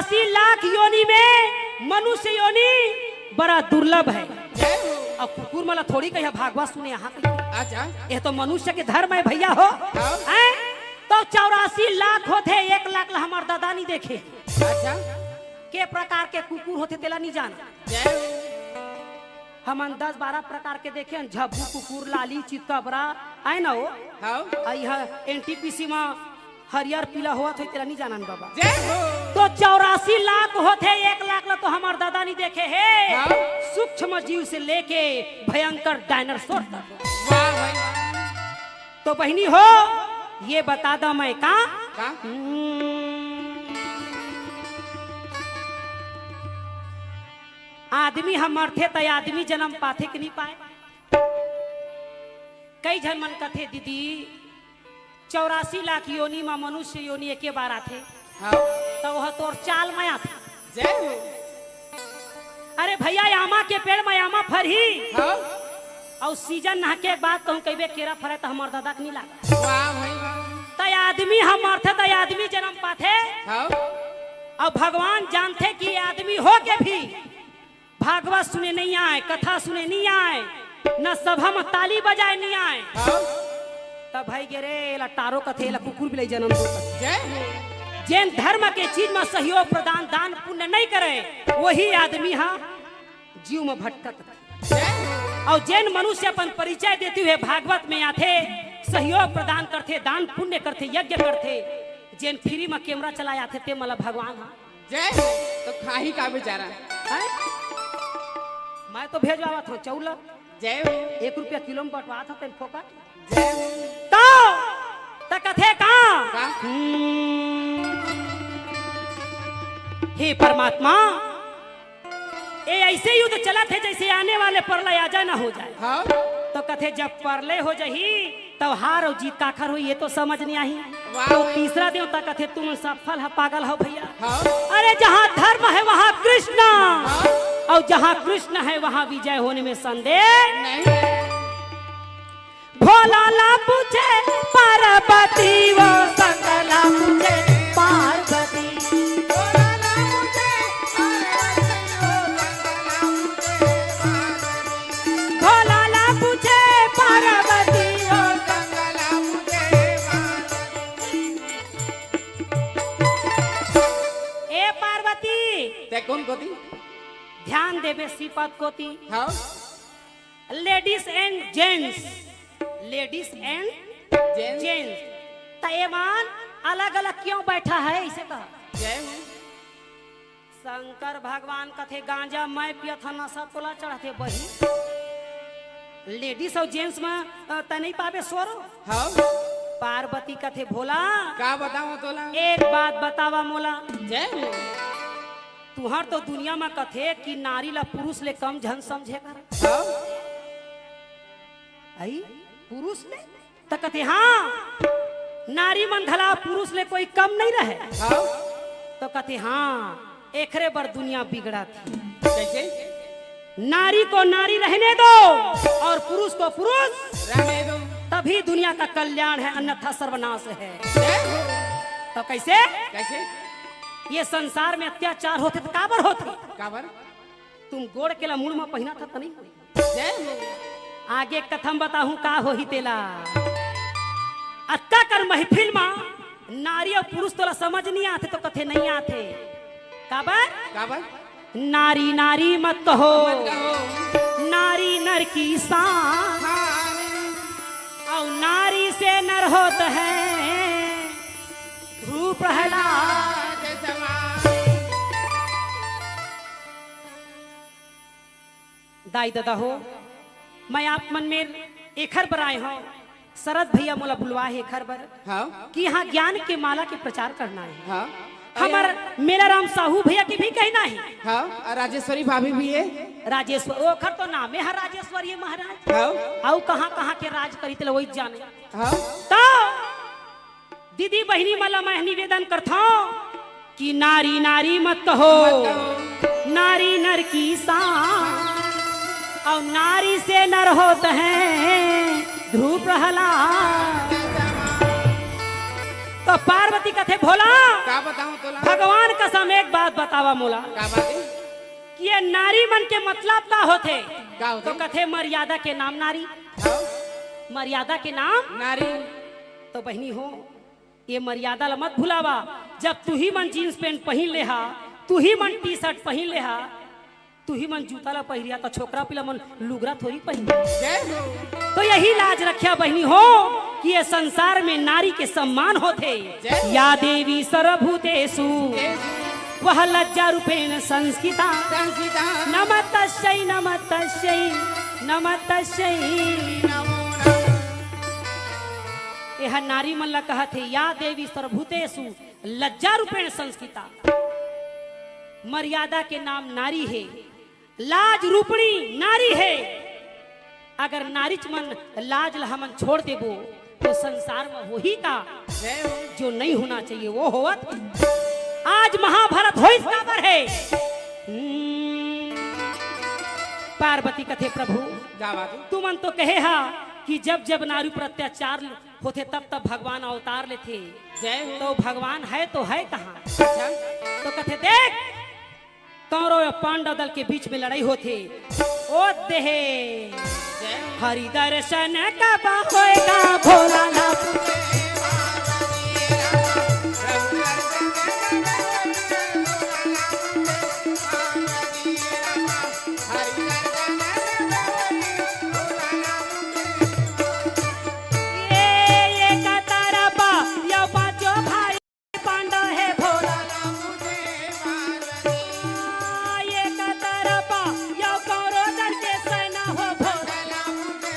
84 लाख योनि में मनुष्य योनि बड़ा दुर्लभ है। अब कुकुर मला थोड़ी कहिया भागवत सुने यहाँ अच्छा ये तो मनुष्य के धर्म है भैया हो। हैं? तो 84 लाख होते 1 लाख ला हमार दादा नहीं देखे। अच्छा के प्रकार के कुकुर होते तेला नहीं जाना। हम 10-12 प्रकार के देखे झब्बू कुकुर लाली चितकबरा आए ना हो। यह एनटीपीसी में हरियर पीला हुआ था तेरा नहीं जाना बाबा। तो 84 लाख होते 1 लाख ला तो हमार दादा नहीं देखे है। सूक्ष्म जीव से लेके भयंकर डायनासोर तक। तो बहनी हो ये बता दो मैं का आदमी हम मरते तो आदमी जन्म पाथे कि नहीं पाए। कई जन मन कथे दीदी 84 लाख योनि में मनुष्य योनि एक बार आथे तो वह तोर चाल में आथे। अरे भैया आमा के पेड़ में आमा फरही और सीजन नहा के बाद कहूँ कई केरा फरे तो हमार दादा के नहीं लगा। तो आदमी हम मरते तो आदमी जन्म पाथे और भगवान जानते कि आदमी हो के भी भागवत सुने नहीं आए, कथा सुने नहीं आए, न सभा में ताली बजाए नहीं आए। तब भाई गे टारो कथे कुकुर भी जन्म जैन धर्म के चीज में सहयोग प्रदान दान पुण्य नहीं करे वही आदमी हाँ जीव में भटकत। और जैन मनुष्य अपन परिचय देते हुए भागवत में आते सहयोग प्रदान करते दान पुण्य करते यज्ञ करते जैन फ्री में कैमरा चलाए आते ते मतलब भगवान हाँ जय तो खाही का बेचारा मैं तो भेजवा था चौला जय 1 रुपया किलो में बटवा था तेन फोका जय तो कथे का हे परमात्मा ये ऐसे युद्ध चला थे जैसे आने वाले प्रलय आजा ना हो जाए। तो कथे जब प्रलय हो जाही तब हार और जीत काखर हुई ये तो समझ नहीं आई। तो तीसरा दिन तक कथे तुम सफल है पागल हो भैया। अरे जहाँ धर्म है वहाँ कृष्ण और जहाँ कृष्ण है वहाँ विजय होने में संदेह नहीं। भोला ला पूछे पार्वती वो सकला पूछे पार्वती। भोला ला पूछे पार्वती वो सकला पूछे ए पार्वती ते कौन कोती ध्यान देवे श्रीपद कोती ladies and gents ladies and gents तयमान अलग अलग क्यों बैठा है इसे कहा। शंकर भगवान कथे गांजा मैं पियत नशा तोला चढ़ाते वही लेडीज और जेंट्स में त नहीं पावे स्वर। पार्वती कथे भोला का बताओ तोला एक बात बतावा मोला जय तुहर तो दुनिया में कथे कि नारी ला पुरुष ले कम झन समझे कर आई पुरुष ले तो कहते हाँ नारी मन धला पुरुष ले कोई कम नहीं रहे। तो कहते हाँ एकरे बर दुनिया बिगड़ा थी। कैसे नारी को नारी रहने दो और पुरुष को पुरुष रहने दो तभी दुनिया का कल्याण है अन्यथा सर्वनाश है। तो कैसे कैसे ये संसार में अत्याचार होते तो काबर होते काबर तुम गोड़ के ला मुड़ में पहना था तो नहीं जय आगे कथम बताऊं का हो ही तेला अत्ता कर महफिल में नारी और पुरुष तोला समझ नहीं आते तो कथे नहीं आते काबर काबर नारी नारी मत कहो नारी नर की शान और नारी से नर होता है ध्रुव प्रहलाद। दाई दादा हो मैं आप मन में एखर बर आए हो शरद भैया मोला बुलवा है एखर बर कि यहाँ ज्ञान के माला के प्रचार करना है। हमार मेरा राम साहू भैया के भी कहना है। राजेश्वरी भाभी भी है राजेश्वर ओखर तो नाम है राजेश्वरी महाराज और कहाँ के राज करी थे वही जाने। तो दीदी बहनी मला मैं निवेदन करता हूँ कि नारी नारी मत कहो नारी नर की शान और नारी से नर होते हैं ध्रुव प्रहलाद। तो पार्वती कथे भोला का बताऊं तोला भगवान कसम एक बात बतावा मोला का बात है कि ये नारी मन के मतलब का होते का होते तो कथे मर्यादा के नाम नारी हाँ? मर्यादा के नाम नारी तो बहनी हो ये मर्यादा ला मत भुलावा जब तू ही मन जीन्स पैंट पहन ले हा तू ही मन टी शर्ट पहन ले हा तू ही मन जूता ला पहिरिया तो छोकरा पिला मन लुगरा थोड़ी पहन जय हो तो यही लाज रखिया बहनी हो कि ये संसार में नारी के सम्मान होते जय। या देवी सर्वभूतेषु वह लज्जा रूपेण संस्कृता संस्कृता नमस्तस्यै नमस्तस्यै नमस्तस्यै यह नारी मन ला कहत है या देवी सर्वभूतेषु लज्जा रूपेण संस्कृता मर्यादा के नाम नारी है लाज रूपणी नारी है अगर नारीच मन लाज ला हमन छोड़ देबो तो संसार में वही का जय हो जो नहीं होना चाहिए वो होवत आज महाभारत हो इसका पर है पार्वती कथे प्रभु का बात है तुमन तो कहे हा कि जब जब नारी पर अत्याचार होते तब तब भगवान अवतार लेते जय हो तो भगवान है कहाँ अच्छा तो कथे देख कौरव और पांडव दल के बीच में लड़ाई होती ओ देहे जय हो हरि दर्शन कब होएगा भोलानाथ ये कतरबा यो पांचों भाई पांडव है भोलानाथ ये कतरबा यो कौरव दल के सेना हो भोलानाथ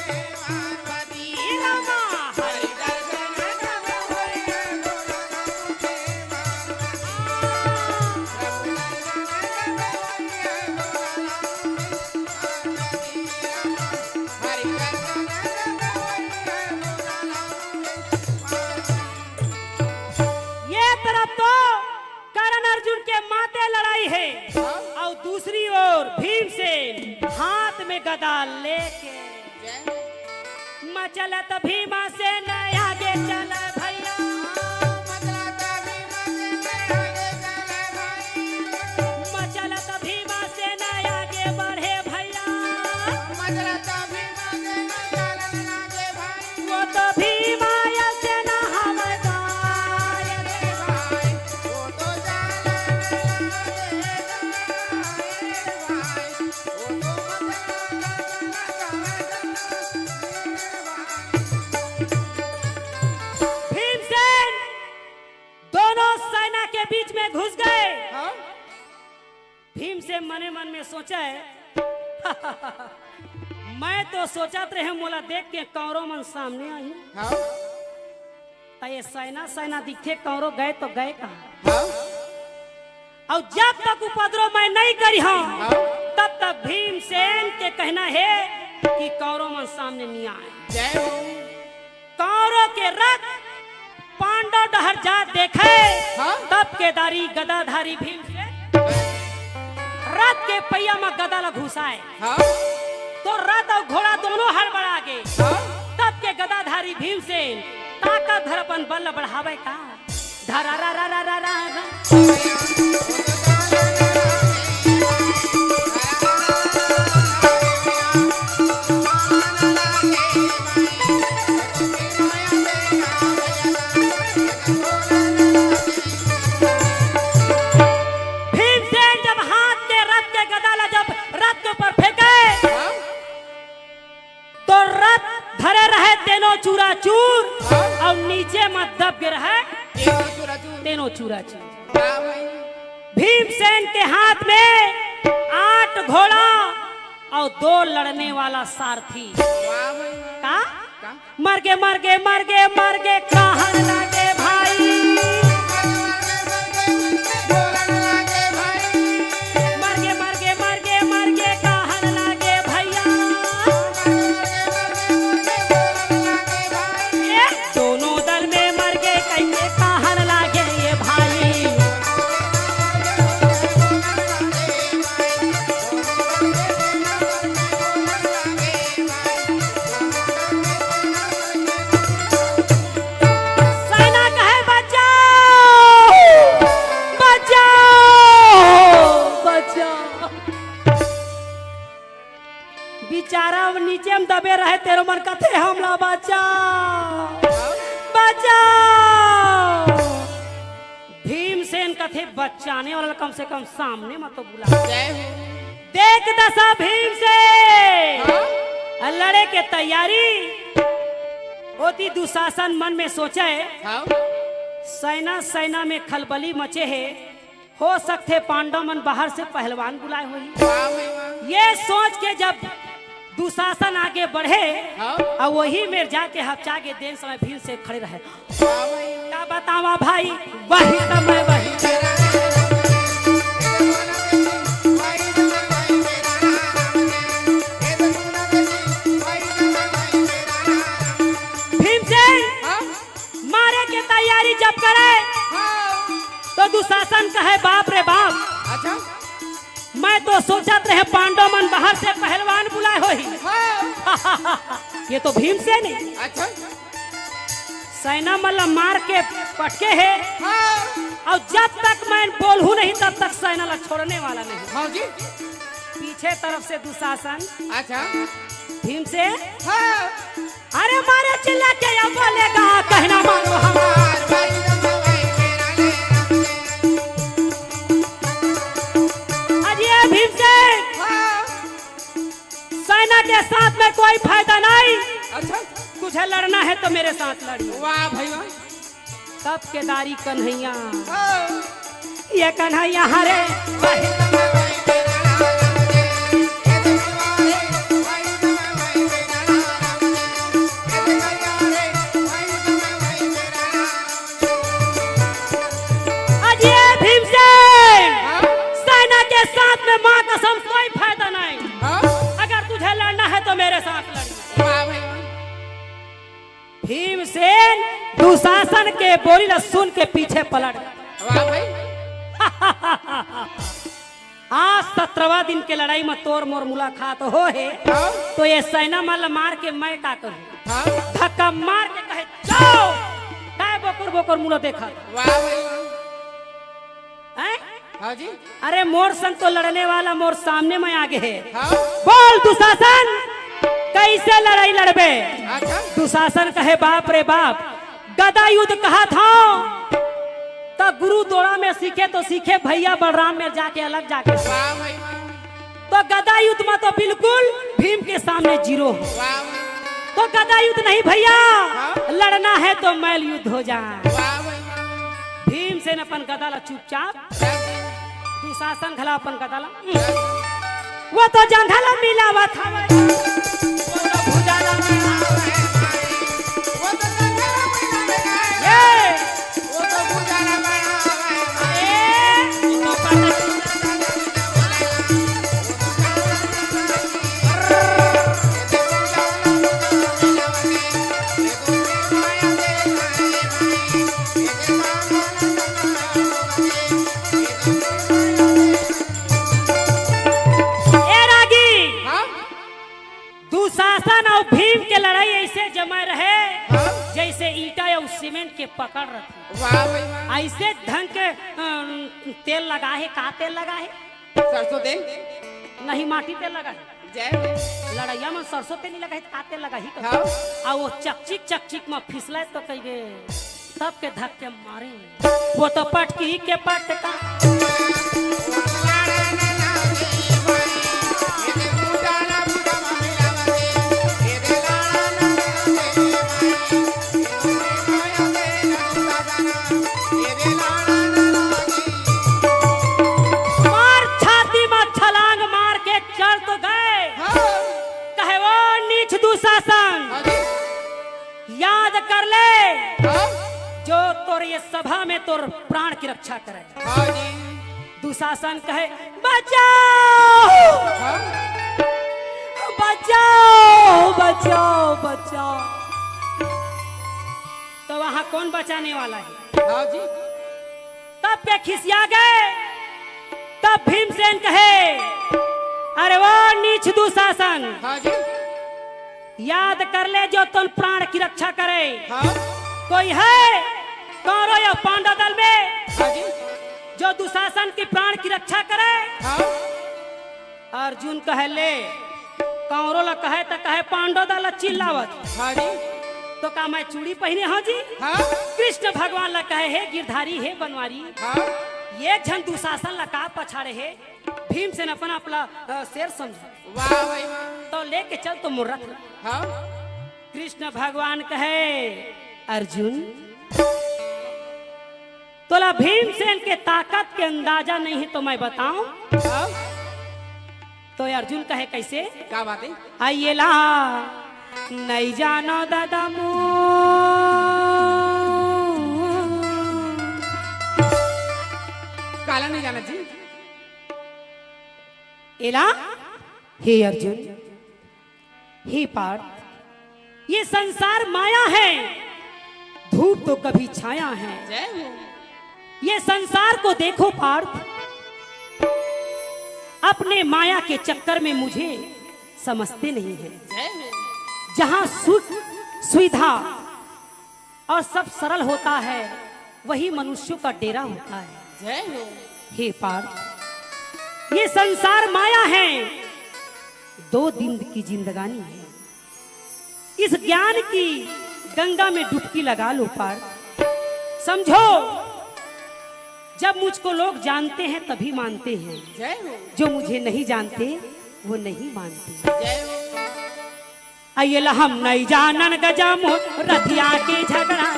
रामा ये तरफ तो कर्ण अर्जुन के माते लड़ाई है और दूसरी ओर भीमसेन हाथ में गदा लेके मचलत भीमा से आगे चल भैया मचलत भीमा से आगे बढ़े भैया वो तो भीमा से न हमदार भीमसेन दोनों सेना के बीच में घुस गए हाँ? भीमसेन मने मन में सोचा है मैं तो सोचत रहे मोला देख के कौरव मन सामने आई हाँ? तो ये सेना दिखे कौरव गए तो गए कहाँ हाँ? और जब तक उपद्रव मैं नहीं करी हूँ हाँ? तब तक भीमसेन के कहना है कि कौरव मन सामने नहीं आए जय हो कौरव के रथ पांडव डहर जा देखे हाँ? तब केदारी गदाधारी भीमसेन रथ के पहिया में गदा ला घुसाए हाँ? तो रथ और घोड़ा दोनों हड़बड़ा गए हाँ? तब के गदाधारी भीमसेन ताकत धरपन बल बढ़ावे का धरा रा रा रा रा रा रा। भीमसेन जब हाथ के रथ के गदा ला जब रथ के ऊपर फेंके हाँ? तो रथ धरे रहे तेनो चूरा चूर हाँ? और नीचे मत दब गिर है ये चूरा चूर तेनो चूरा चूर क्या भाई भीमसेन के हाथ में 8 घोड़ा और 2 लड़ने वाला सारथी वाह भाई वाह। का का मर गे कहन लगे भाई मर गे कहन लगे भैया ये दोनों दल में मर गे कैसे कहन लगे ये भाई सेना कहे बच्चा बेचारा नीचे में दबे रहे तेरो मन कथे हमला बचाओ बचाओ। भीमसेन कथे बचाने वाला कम से कम सामने मत तो बुला। जय हो। देख दशा भीमसेन लड़े के तैयारी होती। दुशासन मन में सोचे सेना में खलबली मचे है, हो सकते पांडव मन बाहर से पहलवान बुलाए हुई। ये सोच के जब दुशासन आगे बढ़े और वही में जाके हफ्चा के देन समय भीड़ से खड़े रहे। क्या बतावा भाई, वही समय वही भीमसेन मारे के तैयारी जब करे तो दुशासन कहे बाप रे बाप। अच्छा। मैं तो सोचत रहे पांडव मन बाहर से पहलवान बुलाए हो ही। ये तो भीमसेन है। अच्छा। सेना मतलब मार के पटके है और जब तक मैं बोलूं नहीं तब तक सेना ला छोड़ने वाला नहीं। हाँ जी। पीछे तरफ से दुशासन अच्छा। भीमसेन अरे मारे चिल्ला के अब बोलेगा कहना मानो हमार भाई। भीमसेन सेना के साथ में कोई फायदा नहीं। अच्छा। तुझे लड़ना है तो मेरे साथ लड़िए। वाह भाई वाह। तब केदारी कन्हैया ये कन्हैया हरे भीमसेन सेना के साथ में मां कसम कोई फायदा नहीं। अगर तुझे लड़ना है तो मेरे साथ लड़िए। भीमसेन दुशासन के बोली न सुन के पीछे पलट। वाह भाई। आज 17वां दिन के लड़ाई में तोर मोर मुलाकात हो है तो ये सेना मल मार के मैं का करूं, धक्का मार के कहे जाओ काय बकुर बकुर मुला देखा। वाह भाई। हाँ जी। अरे मोर संग तो लड़ने वाला मोर सामने में आगे है। बोल दुशासन कैसे लड़ाई लड़बे। अच्छा। दुशासन कहे बाप रे बाप, गदा युद्ध कहा था तो गुरु दोड़ा में सीखे तो सीखे भैया बलराम में जाके अलग जाके। वाह भाई। तो गदा युद्ध में तो बिल्कुल भीम के सामने जीरो। वाह। तो गदा युद्ध नहीं भैया, लड़ना है तो मैल युद्ध हो जाए। भीमसेन अपन गदा चुपचाप, दुशासन खला अपन गदा वो तो जंघला मिलावा था दुशासन और भीम के लड़ाई ऐसे जमा रहे जैसे ईटा या सीमेंट के पकड़ रखे। ऐसे ढंग के तेल लगा है। का तेल लगा है? सरसों तेल नहीं, माटी तेल लगा है। लड़ाइया में सरसों तेल नहीं लगा है, का तेल लगा ही। और वो चकचिक चकचिक में फिसले तो कहे तब के धक्के मारे वो तो पटकी के पटका। मार छाती में छलांग मार के चढ़ तो गए। कहे वो नीच दुशासन, याद कर ले जो तोर ये सभा में तोर प्राण की रक्षा करे। दुशासन कहे बचाओ बचाओ बचाओ बचाओ। तो वहां कौन बचाने वाला है? तब के खिसिया गए। तब भीमसेन कहे अरे वो नीच दुशासन, याद कर ले जो तुम प्राण की रक्षा करे। कोई है कौरव या पांडव दल में जो दुशासन की प्राण की रक्षा करे? अर्जुन कहे ले कौरो ला कहे तो कहे पांडव दा ला चिल्लावत। हाँ जी। तो का मैं चूड़ी पहने हाँ जी। हाँ। कृष्ण भगवान ला कहे हे गिरधारी हे बनवारी। हाँ। ये झन दुशासन ला का पछाड़े है भीमसेन अपना अपना शेर समझ। वाह भाई वाह। तो लेके चल तो मुर्रत। हाँ। कृष्ण भगवान कहे अर्जुन तोला भीमसेन के ताकत के अंदाजा नहीं है तो मैं बताऊं। हाँ। तो अर्जुन कहे कैसे क्या बात है? आइए ला नहीं जानो दादा मु काला नहीं जाना जी। एला हे अर्जुन हे पार्थ ये संसार माया है धूप तो कभी छाया है। जय हो। ये संसार को देखो पार्थ अपने माया के चक्कर में मुझे समझते नहीं है। जय हो। जहां सुख सुविधा और सब सरल होता है वही मनुष्यों का डेरा होता है। जय हो। हे पार्थ ये संसार माया है 2 दिन की जिंदगानी है। इस ज्ञान की गंगा में डुबकी लगा लो पार्थ। समझो जब मुझको लोग जानते हैं तभी मानते हैं। जय हो। जो मुझे नहीं जानते वो नहीं मानते। जय हो। आइए हम नहीं जानन गजामो रथिया के झगड़ा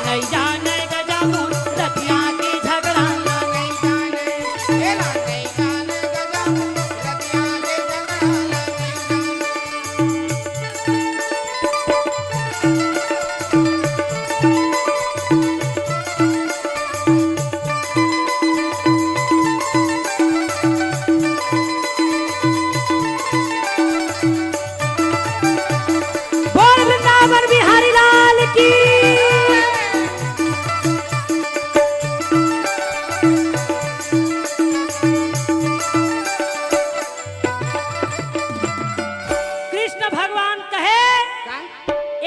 नहीं जाने गजामो रथिया के झगड़ा। बोल वृंदावन बिहारी लाल की। कृष्ण भगवान कहे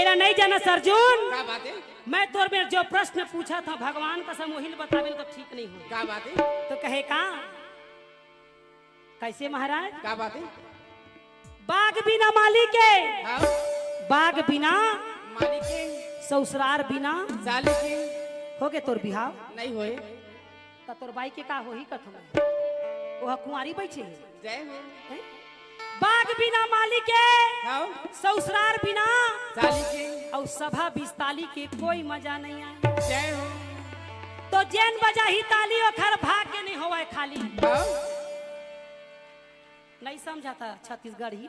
एरा नहीं जाना अर्जुन। क्या बात है? मैं तोर में जो प्रश्न पूछा था भगवान का समोहिल बतावे तो ठीक नहीं हो। क्या बात है? तो कहे का कैसे महाराज क्या बात है? बाग बिना माली के हाँ। बाग बिना मालिक के ससुरार बिना साली के हो गए तोर बिहाव नहीं होए। तो तोर बाई के का हो ही कथो वो कुंवारी बैठे जय हो। हैं? बाग बिना माली के हाँ। ससुरार बिना साली के और सभा बिस्ताली के कोई मजा नहीं आए। जय हो। तो जैन बजा ही ताली और खर भाग के नहीं होवे खाली। हाँ। नहीं समझा था छत्तीसगढ़ ही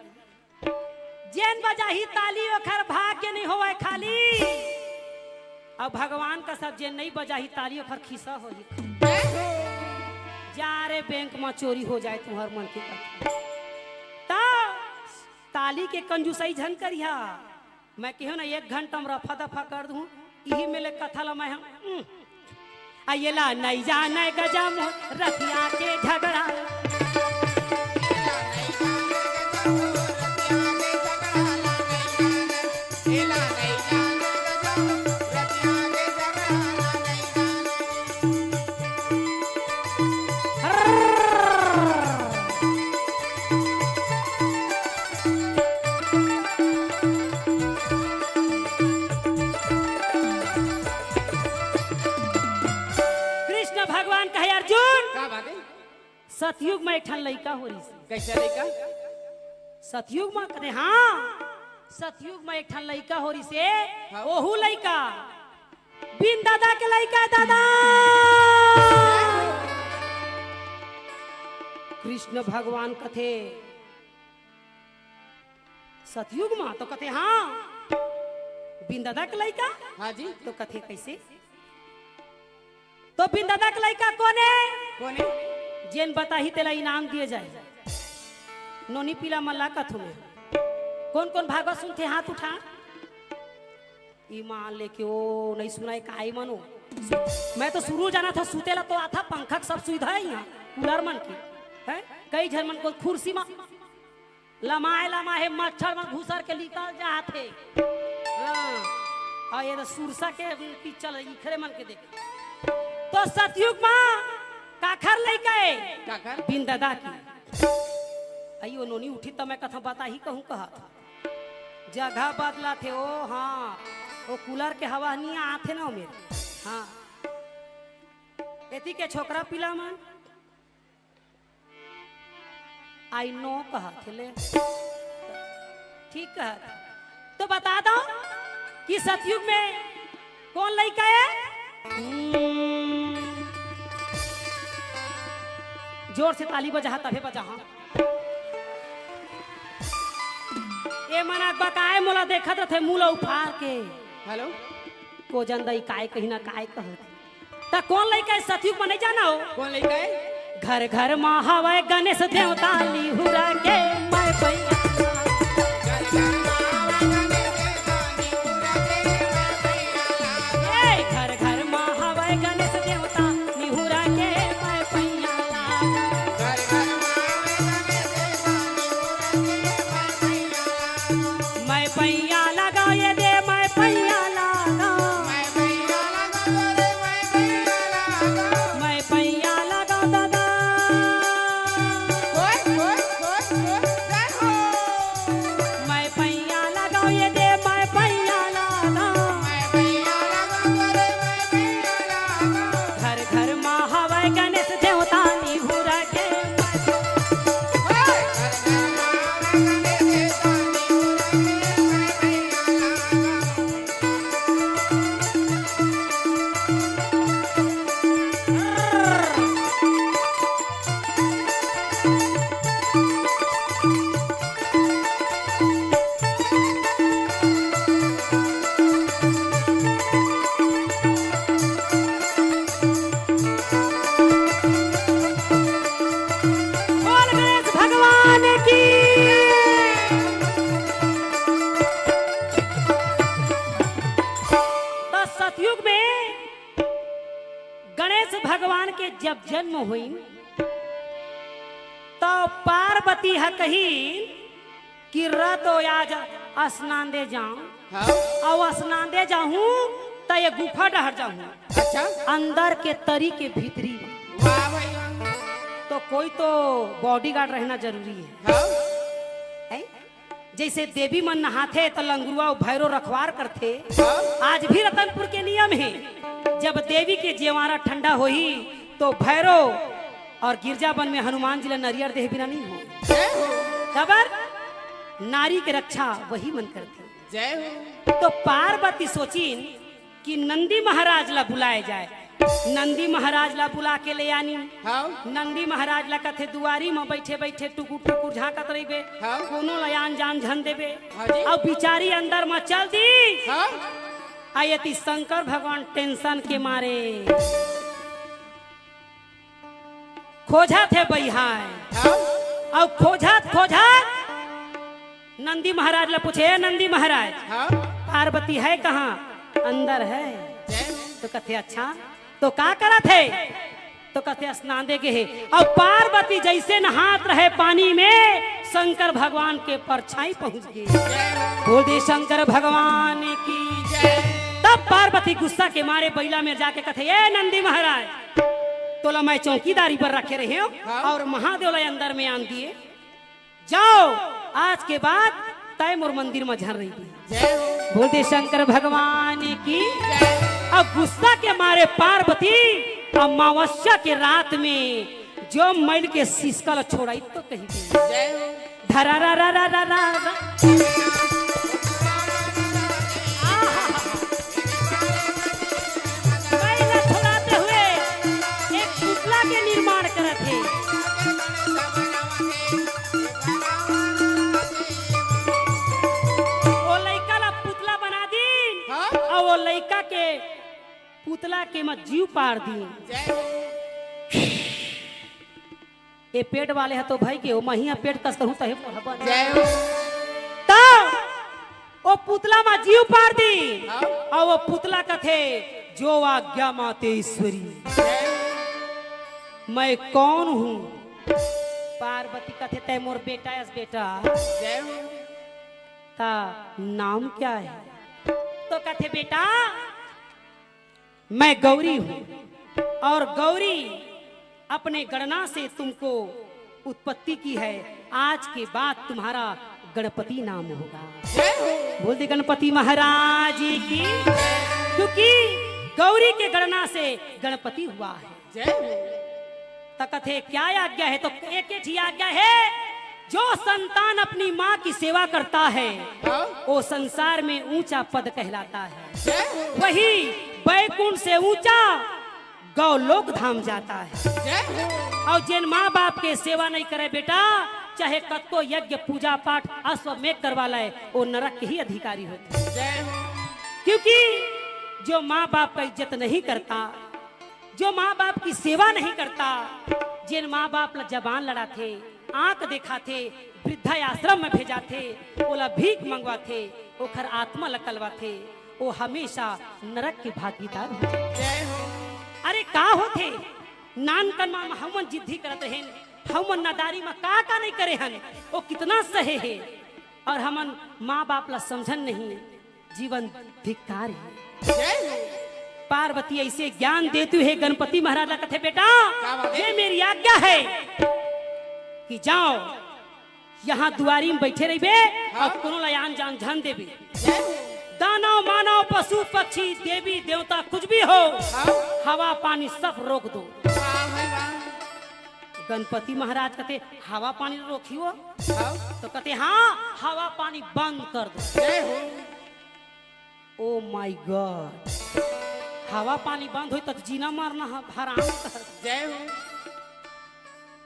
जैन बजा ही ताली और खर भाग के नहीं होवे खाली। अब भगवान का सब जैन नहीं बजा ही ताली और खर खिसा हो ही। जय हो। जा रे बैंक में चोरी हो जाए तुम्हार मन के ता ताली के कंजूसई झन करिया। मैं कहूँ ना 1 घंटा में रफा दफा कर दूं यही मेले कथा ला मैं हम आइला नहीं जाने गजम रथिया के झगड़ा। कृष्ण भगवान कहे अर्जुन क्या बात है? सतयुग में एक ठन लड़का हो रही कैसा लड़का? सतयुग में करे हाँ सतयुग में एक ठन लड़का हो रही से हाँ। ओहू लड़का बिन दादा के लड़का दादा। कृष्ण भगवान कथे सतयुग में तो कथे हाँ बिन दादा के लड़का। हाँ जी। तो कथे कैसे तो बिन दादा के लड़का कौन है? कौन है? जेन बता ही तेला इनाम दिए जाए। नोनी पीला मल्ला कथु में कौन कौन भागवत सुनते हाथ उठा। ईमान लेके ओ नहीं सुनाई काई मनो। मैं तो शुरू जाना था सुतेला तो आता पंखा सब सुविधा है यहाँ कूलर मन की है। कई झर मन को कुर्सी में लमाए मच्छर में घुसर के निकल जाते। हाँ और ये तो सुरसा के पिक्चर इखरे मन के देख तो सतयुग माँ काखर लइका है काकर बिन दादा की अयो नोनी उठी तो मैं कथा बता ही कहूँ कहा था जगह बदला थे ओ हाँ वो कूलर के हवा नहीं आते ना मेरे हाँ एती के छोकरा पिला मन आई नो कहा थे ले ठीक कहा तो बता दो कि सतयुग में कौन लड़का है जोर से ताली बजा तभे बजा हाँ ए मना बकाए मोला देखत रथे मूला उफार के हेलो को जनदई काय कहीं ना काय कहत ता कौन लइका सतयुग में नहीं जाना हो कौन लड़का है घर घर माँ हवे गणेश देवता लिहुरा के मैं पैया ए घर घर माँ हवे गणेश देवता लिहुरा के मैं पैया मैं पैया लगा ये दे मैं पैया लगा मैं पैया लगा दादा मैं पैया लगा ये दे मैं पैया लगा घर घर माँ हवे गणेश देवता निहुरा के बोल गणेश भगवान की तो सतयुग में गणेश भगवान के जब जन्म हुई तो पार्वती है कही कि रतो आज स्नान दे जाऊं हाँ और स्नान दे जाऊं तो ये गुफा डहर जाऊं अच्छा अंदर के तरी के भीतरी वाह भाई वाह तो कोई तो बॉडीगार्ड रहना जरूरी है हाँ है? जैसे देवी मन नहाते तो लंगुआ और भैरो रखवार करते हाँ आज भी रतनपुर के नियम है जब देवी के जेवारा ठंडा होई तो भैरो और गिरजाबन में हनुमान जी ला नरियर देह बिना नहीं हो जय हो खबर नारी के रक्षा वही मन करती जय हो तो पार्वती सोचीन कि नंदी महाराज ला बुलाए जाए नंदी महाराज ला बुला के ले आनी हाँ नंदी महाराज ला कथे दुआरी में बैठे बैठे टुकुर टुकुर झांकत रहिबे हाँ। कोनो लयान जान झन देबे हाँ जी। अब बिचारी अंदर में चल दी हाँ आयती शंकर भगवान टेंशन के मारे खोजा थे बहिहाय हाँ अब खोजत खोजत नंदी महाराज ला पूछे "ए नंदी महाराज हाँ पार्वती है कहाँ अंदर है जय हो तो कथे अच्छा तो का करत है तो कथे स्नान दे के है अब पार्वती जैसे नहात रहे पानी में शंकर भगवान के परछाई पहुंच गई जय हो बोल दे शंकर भगवान की जय तब पार्वती गुस्सा के मारे बैला में जाके कथे ए नंदी महाराज तोला मैं चौकीदारी पर रखे रहे हो हाँ। और महादेव ला अंदर में आन दिए जाओ आज के बाद तय मोर मंदिर में झर रही थी जय हो बोल दे शंकर भगवान की जय अब गुस्सा के मारे पार्वती अमावस्या के रात में जो मैल के सिसकल छोड़ाई तो कही दी जय हो धरा रा रा रा रा रा रा। मैल छोड़ाते हुए एक पुतला के निर्माण करत है वो लइका ला पुतला बना दी हाँ और वो लइका के पुतला के मत जीव पार दी जय हो ये पेट वाले है तो भाई के वो महिया पेट कस कहूं तहे मोहब्बत जय हो तो वो पुतला में जीव पार दी हाँ और वो पुतला कथे जो आज्ञा माते ईश्वरी जय हो मैं कौन हूँ पार्वती कथे तय मोर बेटा यस बेटा जय हो का नाम क्या है तो कथे बेटा मैं गौरी हूँ और गौरी अपने गणना से तुमको उत्पत्ति की है। आज के बाद तुम्हारा गणपति नाम होगा। बोल दे गणपति महाराज की, क्योंकि गौरी के गणना से गणपति हुआ है। तकथे क्या आज्ञा है? तो एक ही आज्ञा है, जो संतान अपनी माँ की सेवा करता है वो संसार में ऊंचा पद कहलाता है। वही बैकुंठ से ऊंचा गौलोक धाम जाता है। और जिन माँ बाप के सेवा नहीं करे बेटा, चाहे कत्तो यज्ञ पूजा पाठ अश्वमेध करवा लाए, वो नरक के ही अधिकारी होते हैं। क्योंकि जो माँ बाप का इज्जत नहीं करता, जो माँ बाप की सेवा नहीं करता, जिन माँ बाप जबान लड़ा थे, आंख देखा थे, वृद्धा आश्रम में भेजा थे, बोला भीख मंगवा थे, ओखर आत्मा लकलवा थे, वो हमेशा नरक के भागीदार होते। अरे का होते नान कनमा में हमन जिद्दी करत रहे, हमन नादारी में का नहीं करे हन, वो कितना सहे है। और हमन माँ बाप ला समझन नहीं, जीवन धिक्कार है। पार्वती ऐसे ज्ञान देती है, गणपति महाराज ला कथे बेटा ये मेरी आज्ञा है कि जाओ यहाँ दुआरी में बैठे रहिबे और कोनो लयान जान ध्यान देबे। दानव मानव पशु पक्षी देवी देवता कुछ भी हो, हवा पानी सब रोक दो। गणपति महाराज कहते हवा पानी रोकियो, तो कहते हाँ हवा पानी बंद कर दो। ओ माय गॉड, हवा पानी बंद हो तो जीना मरना हराम। जय हो।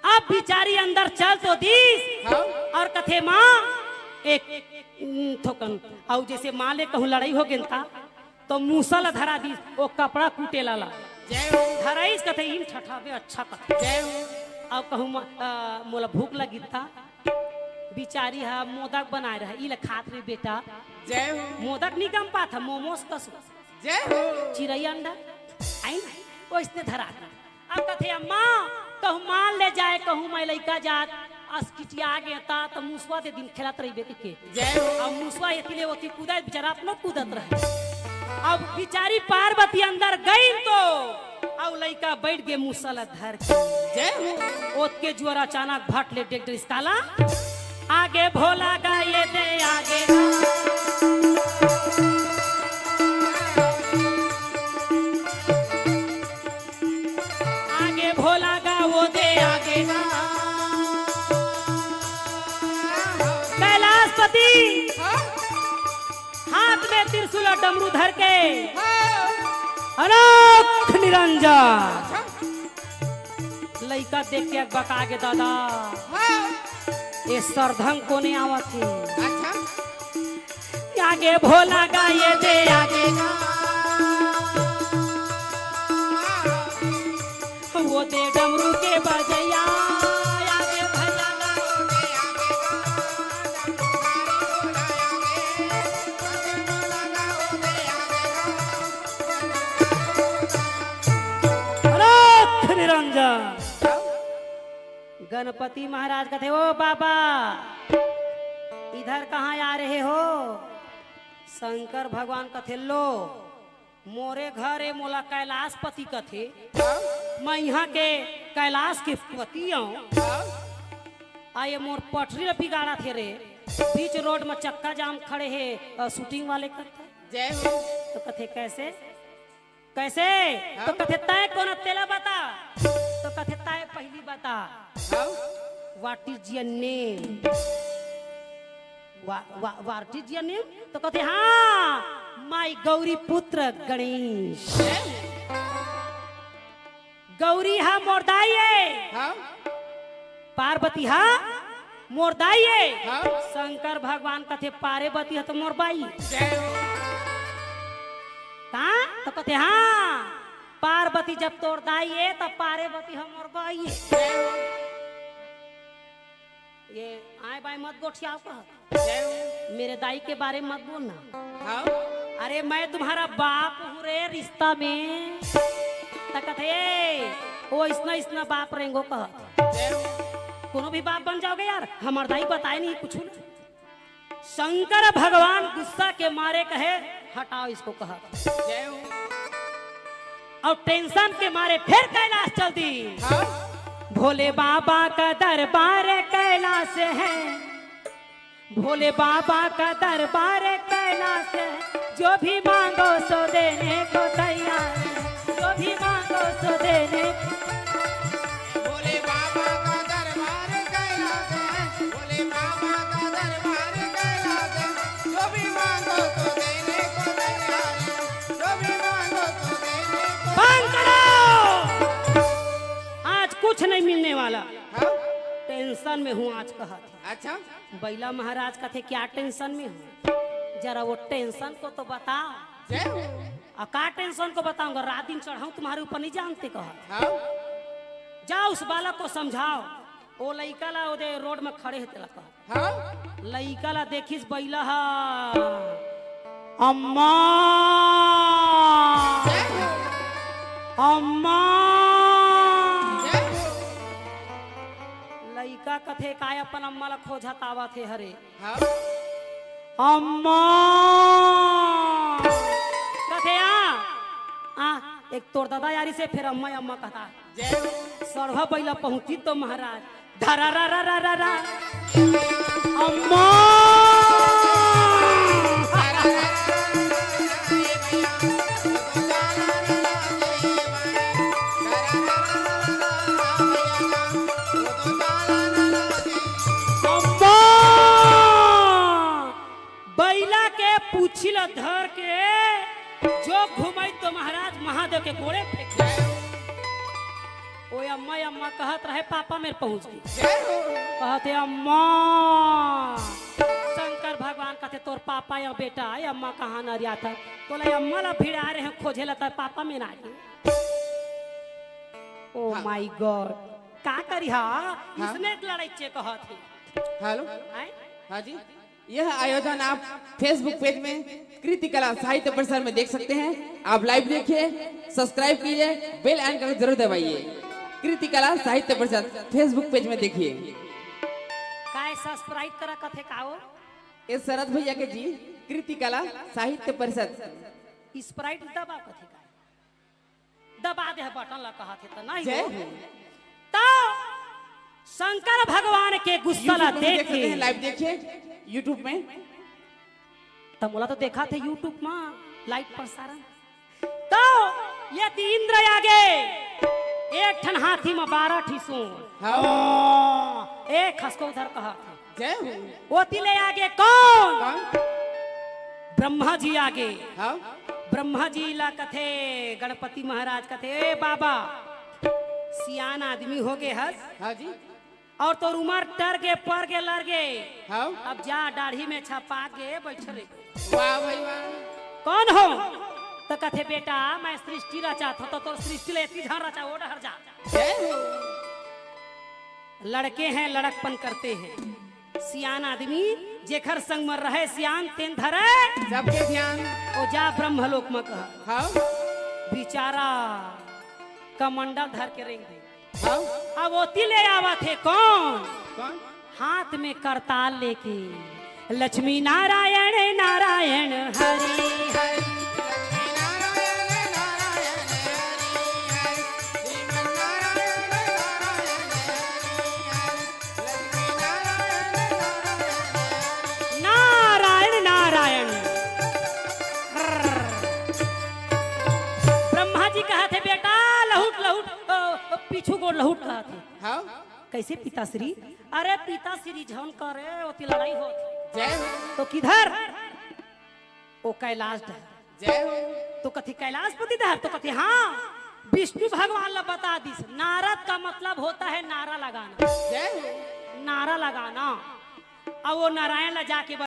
अब बिचारी अंदर चल तो दी और कथे माँ एक थोकन, और जैसे माँ ले कहूँ लड़ाई हो गई था तो मूसल धरा दी, वो कपड़ा कूटे लाला धराइस कथे इन ठठावे अच्छा कथे। और कहूँ मोला भूख लगी था, बिचारी हा मोदक बनाए रहा, इला खात रे बेटा। जय हो। मोदक नहीं कम पा था, मोमोस कस जय हो। चिड़ै अंडा आई ना, वो इसने धरा था। अब कथे अम्मा कहूँ माल ले जाए, कहूँ मैं लड़का जात अस्किटिया आ गया था तो मुसवा दे दिन खेलत रही बेटी के। जय हो। अब मुसवा इतने होती कूदा बेचारा अपना कूदत रहे। अब बिचारी पार्वती अंदर गई तो अब लड़का बैठ गए मुसल धर के। जय हो। ओत के जुआर अचानक भट ले डेक इसकाला आगे भोला गाये दे आगे आगे भोला गा वो दे आगे कैलाशपति हाथ में त्रिशूल और डमरू धर के अनोख निरंजन लइका देख के बका के दादा ये सरधंग कोने आवत है। आगे भोला गाये दे आगे वो दे डमरू के बजैया आगे भैया अनोख निरंजन। गणपति महाराज कहते ओ बाबा इधर कहाँ आ रहे हो? शंकर भगवान कथे लो मोरे घर है मोला कैलाशपति कथे, मैं यहाँ के कैलाश के पति हूँ। आये मोर पटरी बिगाड़ा थे रे, बीच रोड में चक्का जाम खड़े है शूटिंग वाले करते। जय हो। तो कथे कैसे कैसे? तो कथे तय कौन तेला बता, तो कथे तय पहली बता what is your name, what is your name? तो कहते हाँ माई गौरी पुत्र गणेश। गौरी हा मोरदाई है, पार्वती हा मोरदाई है, शंकर भगवान कथे पार्वती है तो मोरबाई। कहा? तो कहते हाँ पार्वती जब तोरदाई है तब पार्वती हम मोरबाई है। ये आए बाय मत गोठियाओ कह, मेरे दाई के बारे में मत बोलना। अरे मैं तुम्हारा बाप हूँ रे रिश्ता में। कहते वो इसना बाप रहेंगो कह, कोनो भी बाप बन जाओगे यार। हमार दाई बताए नहीं कुछ ना। शंकर भगवान गुस्सा के मारे कहे हटाओ इसको कहा। और टेंशन के मारे फिर कैलाश चल दी। हाँ भोले बाबा का दरबार कैलाश है, भोले बाबा का दरबार कैलाश है, जो भी मांगो सो देने को तैयार है, जो भी मांगो सो देने। भोले बाबा का दरबार कैलाश है, भोले बाबा का दरबार कैलाश है, जो भी मांगो तो देने को तैयार है, जो भी मांगो तो देने को। बंद करो, आज कुछ नहीं मिलने वाला। हाँ टेंशन में हूँ आज कहा थे। अच्छा बैला महाराज का थे क्या टेंशन में हूँ, जरा वो टेंशन को तो बताओ। जय हो। का टेंशन को बताऊंगा, रात दिन चढ़ाऊं तुम्हारे ऊपर नहीं जानते कहा। हाँ जाओ उस बालक को समझाओ, वो लइका ला ओदे रोड में खड़े हेते ला कहा। हाँ लइका ला देखिस बैला हा अम्मा जय हो। अम्मा। जय हो। लइका कथे काय अपन अम्मा ला खोजत आवा थे हरे। हाँ अम्मा कथे आ एक तोर दादा यारी से फिर अम्मा अम्मा कहता। जय हो। सरहा बैला पहुंची तो महाराज धरा रा रा रा रा रा अम्मा। अम्मा बैला के पूछिल धर के जो घुमाई तो महाराज महादेव के गोड़े फेंक दिए। ओ अम्मा अम्मा कहत रहे पापा मेरे पहुंच गई। कहते अम्मा शंकर भगवान कहते तोर पापा या बेटा है अम्मा कहाँ न रिया था। बोले अम्मा ला भीड़ आ रहे हैं खोजे लता पापा में ना गए। ओ माय गॉड का करी हा इसने लड़ाई चे कहत थी। हेलो हैं? हाँ जी, यह आयोजन आप फेसबुक पेज में कृति कला साहित्य प्रसार में देख सकते हैं। आप लाइव देखिए, सब्सक्राइब कीजिए, बेल आइकन को जरूर दबाइए। कृति कला साहित्य प्रसार फेसबुक पेज में देखिए। काय सब्सक्राइब करा कथे काओ ये शरद भैया के जी कृति कला साहित्य परिषद। स्प्राइट दबा कथे का दबा दे बटन ला कहत है तो नहीं जय हो। हो। तो शंकर भगवान के गुस्सा ला YouTube में देख देख सकते के हैं, लाइव देखिए यूट्यूब में। तब बोला तो देखा थे यूट्यूब में लाइव प्रसारण। तो ये इंद्र आगे एक ठन हाथी में 12 ठीसो हाँ एक खसको उधर कहा जय हो। वो तिले आगे कौन कौन? ब्रह्मा जी आगे। हाँ ब्रह्मा जी ला कथे गणपति महाराज कथे ए बाबा सियान आदमी हो गए हस हाँ जी। और तो उमर टर के पर के लड़ गए। हाँ अब जा दाढ़ी में छपा के बैठे। वाह भाई वाह। कौन हो तो कथे बेटा मैं सृष्टि रचा था तो सृष्टि ले इतनी झान रचा वो डर जा। जय हो। लड़के हैं लड़कपन करते हैं, सियान आदमी जेखर संग में रहे सियान तेन धरे सबके ध्यान। ओ जा ब्रह्मलोक में कहा। हाँ बिचारा कमंडल धर के रेंग दे। हाँ अब ओती ले आवा थे कौन कौन? हाथ में करताल लेके लक्ष्मी नारायण नारायण हरि हरि। नारायण नारायण ब्रह्मा जी कहा थे बेटा लहुट लहुट पीछू को लहुट कहा थे। हाँ कैसे पिताश्री? अरे पिताश्री झन करे ओती लड़ाई हो जय हो। तो किधर ओ कैलाश धर। जय हो। तो कथी कैलाशपति धर तो कथी हाँ विष्णु भगवान ला बता दिस। नारद का मतलब होता है नारा लगाना, जय हो। नारा लगाना। अब वो नारायण ला जाके